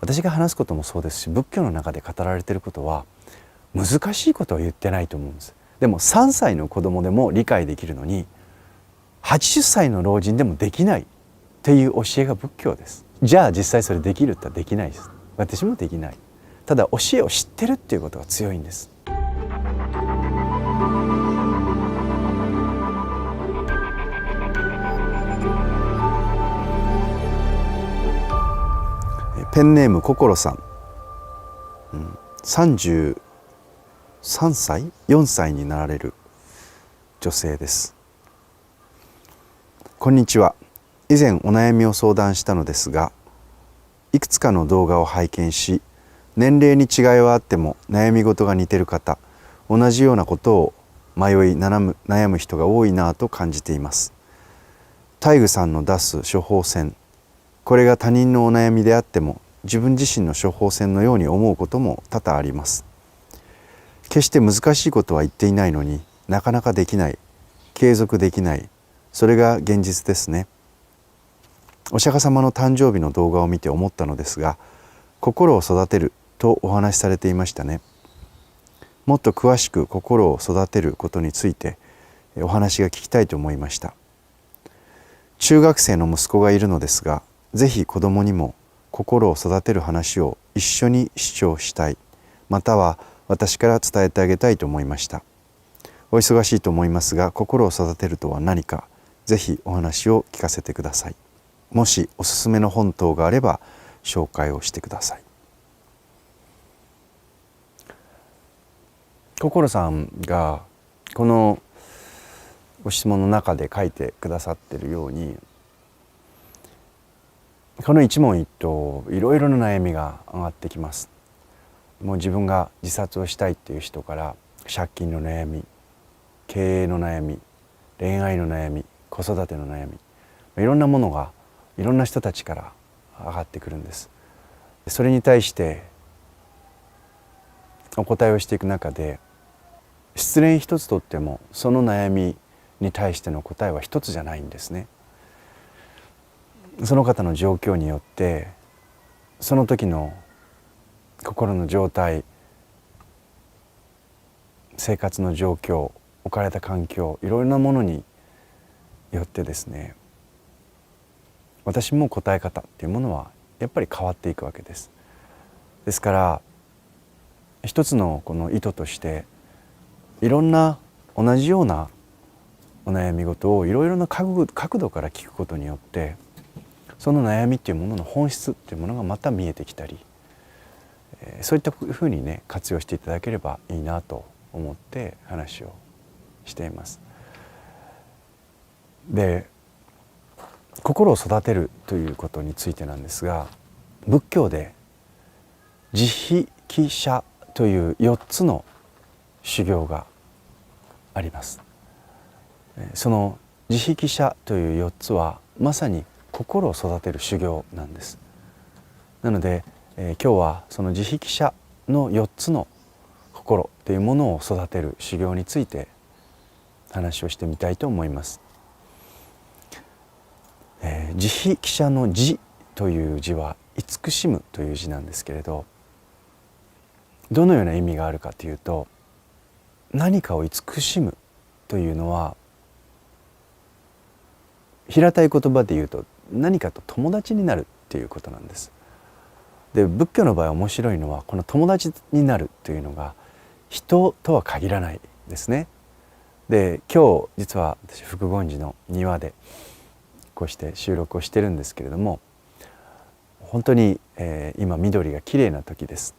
私が話すこともそうですし、仏教の中で語られていることは難しいことを言ってないと思うんです。でも3歳の子供でも理解できるのに80歳の老人でもできないっていう教えが仏教です。じゃあ実際それできるって言ったらできないです。私もできない。ただ教えを知ってるっていうことが強いんです。ペンネーム心さん、33歳4歳になられる女性です。こんにちは。以前お悩みを相談したのですが、いくつかの動画を拝見し、年齢に違いはあっても悩み事が似てる方、同じようなことを迷い悩む人が多いなぁと感じています。大愚さんの出す処方箋、これが他人のお悩みであっても自分自身の処方箋のように思うことも多々あります。決して難しいことは言っていないのになかなかできない、継続できない、それが現実ですね。お釈迦様の誕生日の動画を見て思ったのですが、心を育てるとお話しされていましたね。もっと詳しく心を育てることについてお話が聞きたいと思いました。中学生の息子がいるのですが、ぜひ子供にも心を育てる話を一緒に視聴したい、または私から伝えてあげたいと思いました。お忙しいと思いますが、心を育てるとは何か、ぜひお話を聞かせてください。もしおすすめの本等があれば紹介をしてください。心さんがこのご質問の中で書いてくださっているように、この一問一答いろいろな悩みが上がってきます。もう自分が自殺をしたいっていう人から、借金の悩み、経営の悩み、恋愛の悩み、子育ての悩み、いろんなものがいろんな人たちから上がってくるんです。それに対してお答えをしていく中で、失恋一つとってもその悩みに対しての答えは一つじゃないんですね。その方の状況によって、その時の心の状態、生活の状況、置かれた環境、いろいろなものによってですね、私も答え方っていうものはやっぱり変わっていくわけです。ですから一つのこの意図として、いろんな同じようなお悩み事をいろいろな角度から聞くことによって、その悩みっていうものの本質っていうものがまた見えてきたり、そういったふうにね活用していただければいいなと思って話をしています。で、心を育てるということについてなんですが、仏教で慈悲喜捨という4つの修行があります。その慈悲喜捨という4つはまさに心を育てる修行なんです。なので、今日はその慈悲喜捨の4つの心というものを育てる修行について話をしてみたいと思います。慈悲喜捨の慈という字は慈しむという字なんですけれど、どのような意味があるかというと、何かを慈しむというのは平たい言葉で言うと何かと友達になるっていうことなんです。で、仏教の場合面白いのは、この友達になるというのが人とは限らないですね。で、今日実は私福厳寺の庭でこうして収録をしてるんですけれども、本当に、今緑がきれいな時です。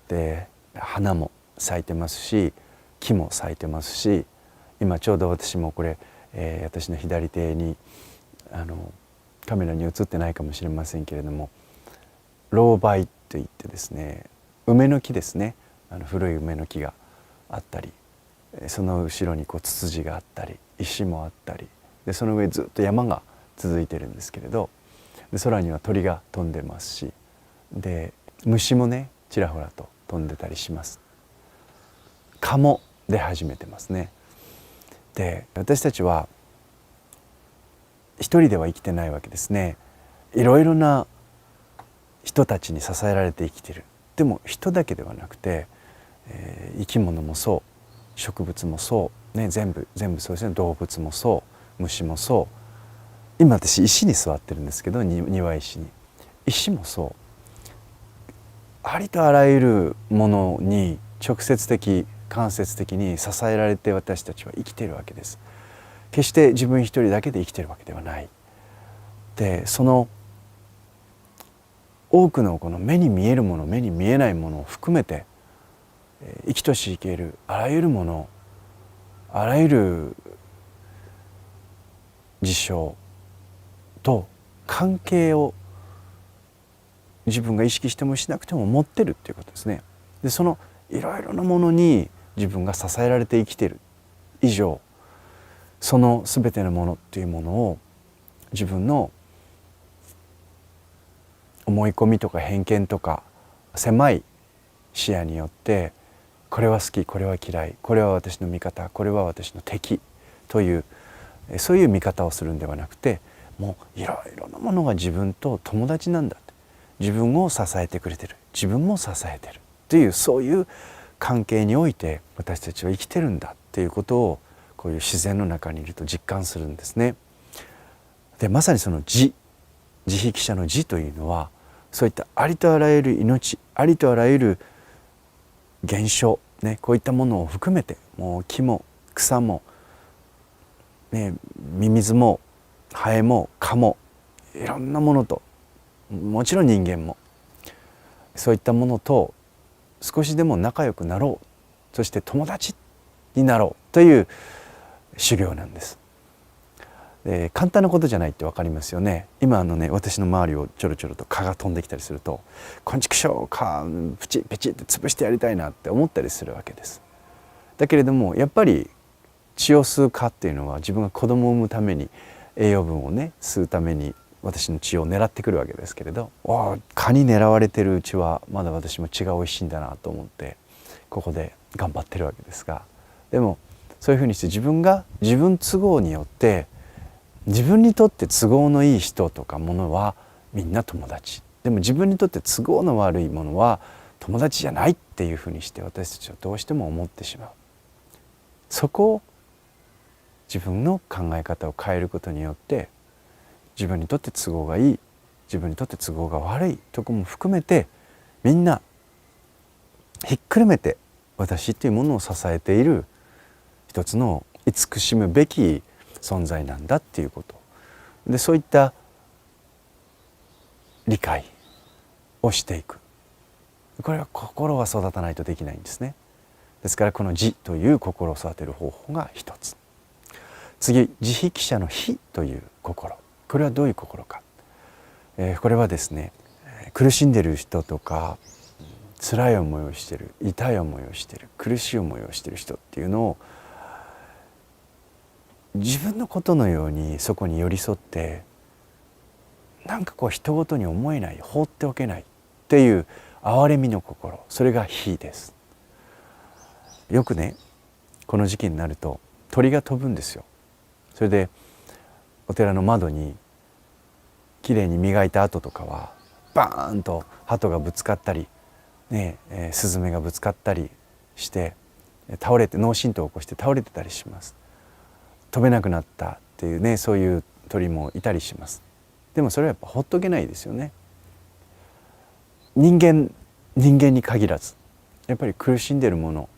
で、花も咲いてますし、木も咲いてますし、今ちょうど私もこれ、私の左手にカメラに映ってないかもしれませんけれども、老梅といってですね、梅の木ですね、古い梅の木があったり、その後ろにこうツツジがあったり、石もあったりで、その上ずっと山が続いてるんですけれど、で空には鳥が飛んでますし、で虫もねちらほらと飛んでたりします。蚊も出始めてますね。で、私たちは一人では生きてないわけですね。いろいろな人たちに支えられて生きてる。でも人だけではなくて、生き物もそう植物もそう、ね、全部そうですね。動物もそう虫もそう。今私石に座ってるんですけど、庭石に。石もそう。ありとあらゆるものに直接的間接的に支えられて私たちは生きているわけです。決して自分一人だけで生きているわけではない。でその多くのこの目に見えるもの目に見えないものを含めて生きとし生けるあらゆるものあらゆる事象と関係を自分が意識してもしなくても持ってるっていうことですね。でそのいろいろなものに自分が支えられて生きている以上、その全てのものっていうものを自分の思い込みとか偏見とか狭い視野によってこれは好きこれは嫌いこれは私の味方これは私の敵というそういう見方をするんではなくて、もういろいろなものが自分と友達なんだ、自分を支えてくれてる自分も支えてるというそういう関係において私たちは生きてるんだっていうことをこういう自然の中にいると実感するんですね。でまさにその自筆記者の自というのはそういったありとあらゆる命ありとあらゆる現象、ね、こういったものを含めてもう木も草も、ね、ミミズもハエも蚊もいろんなものともちろん人間もそういったものと少しでも仲良くなろう、そして友達になろうという修行なんです。簡単なことじゃないって分かりますよね。今私の周りをちょろちょろと蚊が飛んできたりすると「こんちくしょう蚊プチペチって潰してやりたいな」って思ったりするわけです。だけれどもやっぱり血を吸う蚊っていうのは自分が子供を産むために栄養分をね吸うために私の血を狙ってくるわけですけれど、蚊に狙われてるうちはまだ私も血がおいしいんだなと思ってここで頑張ってるわけですが、でもそういうふうにして自分が自分都合によって自分にとって都合のいい人とかものはみんな友達、でも自分にとって都合の悪いものは友達じゃないっていうふうにして私たちはどうしても思ってしまう。そこを自分の考え方を変えることによって自分にとって都合がいい自分にとって都合が悪いとこも含めてみんなひっくるめて私っていうものを支えている一つの慈しむべき存在なんだっていうことで、そういった理解をしていく。これは心は育たないとできないんですね。ですからこの自という心を育てる方法が一つ。次、自筆記者の非という心、これはどういう心か。これはですね、苦しんでる人とか辛い思いをしてる痛い思いをしてる苦しい思いをしてる人っていうのを自分のことのようにそこに寄り添ってなんかこう人ごとに思えない放っておけないっていう憐れみの心、それが非です。よくねこの時期になると鳥が飛ぶんですよ。それでお寺の窓にきれいに磨いた後とかはバーンと鳩がぶつかったり、ねスズメがぶつかったりして倒れて脳震盪を起こして倒れてたりします。飛べなくなったっていうねそういう鳥もいたりします。でもそれはやっぱほっとけないですよね。人間に限らずやっぱり苦しんでるもの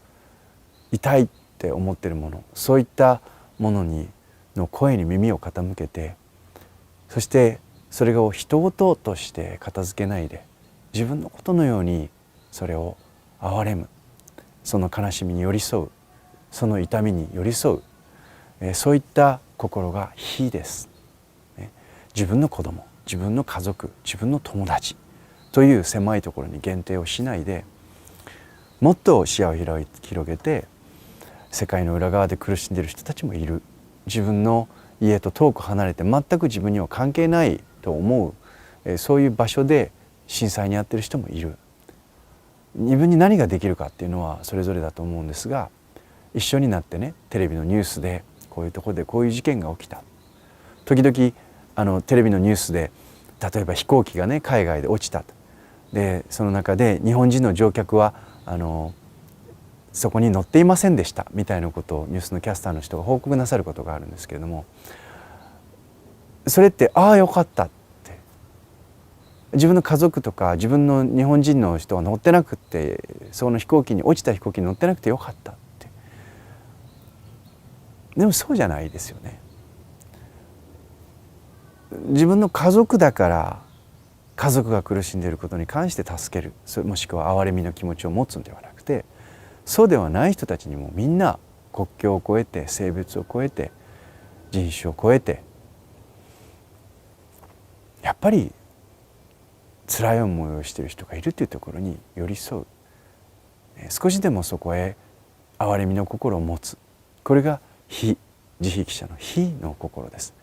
痛いって思ってるものそういったものの声に耳を傾けて、そしてそれを人事として片付けないで自分のことのようにそれを憐れむ、その悲しみに寄り添う、その痛みに寄り添う、そういった心が非です。自分の子供自分の家族自分の友達という狭いところに限定をしないでもっと視野を広げて世界の裏側で苦しんでいる人たちもいる。自分の家と遠く離れて全く自分には関係ないと思う、そういう場所で震災に遭っている人もいる。自分に何ができるかっていうのはそれぞれだと思うんですが、一緒になってねテレビのニュースでこういうところでこういう事件が起きた、時々テレビのニュースで例えば飛行機がね海外で落ちたと、でその中で日本人の乗客はそこに乗っていませんでしたみたいなことをニュースのキャスターの人が報告なさることがあるんですけれども、それってああよかったって、自分の家族とか自分の日本人の人が乗ってなくって、その飛行機に落ちた飛行機に乗ってなくてよかったって。でもそうじゃないですよね。自分の家族だから家族が苦しんでいることに関して助ける、もしくは憐れみの気持ちを持つのではなくて、そうではない人たちにもみんな国境を越えて性別を越えて人種を越えてやっぱり辛い思いをしている人がいるというところに寄り添う、少しでもそこへ憐れみの心を持つ、これが非慈悲記者の非の心です。